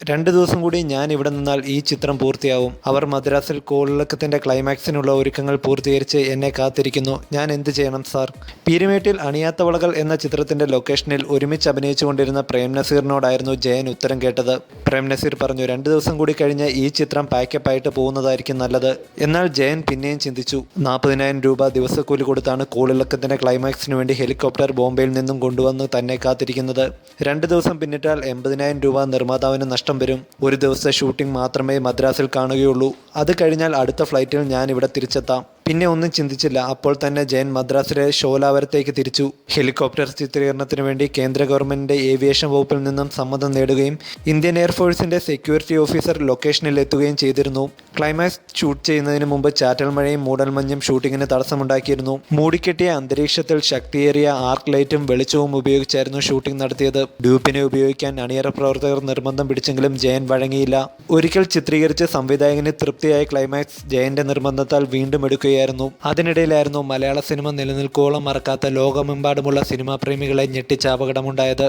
2 ദിവസം കൂടി ഞാൻ ഇവിടെ നിന്നാൽ ഈ ചിത്രം പൂർത്തിയാവും. അവർ മദ്രാസിൽ കോളിളക്കത്തിന്റെ ക്ലൈമാക്സിനുള്ള ഒരുക്കങ്ങൾ പൂർത്തീകരിച്ച് എന്നെ കാത്തിരിക്കുന്നു. ഞാൻ എന്ത് ചെയ്യണം സാർ? പീരുമേട്ടിൽ അണിയാത്ത വളകൾ എന്ന ചിത്രത്തിന്റെ ലൊക്കേഷനിൽ ഒരുമിച്ച് അഭിനയിച്ചുകൊണ്ടിരുന്ന പ്രേം നസീറിനോടായിരുന്നു ജയൻ ഉത്തരം കേട്ടത്. പ്രേം നസീർ പറഞ്ഞു, 2 ദിവസം കൂടി കഴിഞ്ഞ് ഈ ചിത്രം പാക്കപ്പ് ആയിട്ട് പോകുന്നതായിരിക്കും നല്ലത്. എന്നാൽ ജയൻ പിന്നെയും ചിന്തിച്ചു. 40,000 രൂപ ദിവസക്കൂലി കൊടുത്താണ് കോളിളക്കത്തിന്റെ ക്ലൈമാക്സിന് വേണ്ടി ഹെലികോപ്റ്റർ ബോംബെയിൽ നിന്നും കൊണ്ടുവന്ന് തന്നെ കാത്തിരിക്കുന്നത്. 2 ദിവസം പിന്നിട്ടാൽ 80,000 രൂപ നിർമ്മാതാവിന് നഷ്ടം വരും. ഒരു ദിവസത്തെ ഷൂട്ടിംഗ് മാത്രമേ മദ്രാസിൽ കാണുകയുള്ളൂ. അത് കഴിഞ്ഞാൽ അടുത്ത ഫ്ലൈറ്റിൽ ഞാൻ ഇവിടെ തിരിച്ചെത്താം. പിന്നെ ഒന്നും ചിന്തിച്ചില്ല. അപ്പോൾ തന്നെ ജയൻ മദ്രാസിലെ ഷോലാവരത്തേക്ക് തിരിച്ചു. ഹെലികോപ്റ്റർ ചിത്രീകരണത്തിന് വേണ്ടി കേന്ദ്ര ഗവൺമെന്റിന്റെ ഏവിയേഷൻ വകുപ്പിൽ നിന്നും സമ്മതം നേടുകയും ഇന്ത്യൻ എയർഫോഴ്സിന്റെ സെക്യൂരിറ്റി ഓഫീസർ ലൊക്കേഷനിൽ എത്തുകയും ചെയ്തിരുന്നു. ക്ലൈമാക്സ് ഷൂട്ട് ചെയ്യുന്നതിന് മുമ്പ് ചാറ്റൽ മഴയും മൂടൽമഞ്ഞും ഷൂട്ടിങ്ങിന് തടസ്സമുണ്ടാക്കിയിരുന്നു. മൂടിക്കെട്ടിയ അന്തരീക്ഷത്തിൽ ശക്തിയേറിയ ആർക്ക് ലൈറ്റും വെളിച്ചവും ഉപയോഗിച്ചായിരുന്നു ഷൂട്ടിംഗ് നടത്തിയത്. ഡ്യൂപ്പിനെ ഉപയോഗിക്കാൻ അണിയറ പ്രവർത്തകർ നിർബന്ധം പിടിച്ചെങ്കിലും ജയൻ വഴങ്ങിയില്ല. ഒരിക്കൽ ചിത്രീകരിച്ച് സംവിധായകന് തൃപ്തിയായ ക്ലൈമാക്സ് ജയന്റെ നിർബന്ധത്താൽ വീണ്ടും എടുക്കുകയായിരുന്നു. അതിനിടയിലായിരുന്നു മലയാള സിനിമ നിലനിൽക്കോളം മറക്കാത്ത ലോകമെമ്പാടുമുള്ള സിനിമാ പ്രേമികളെ ഞെട്ടിച്ച അപകടമുണ്ടായത്.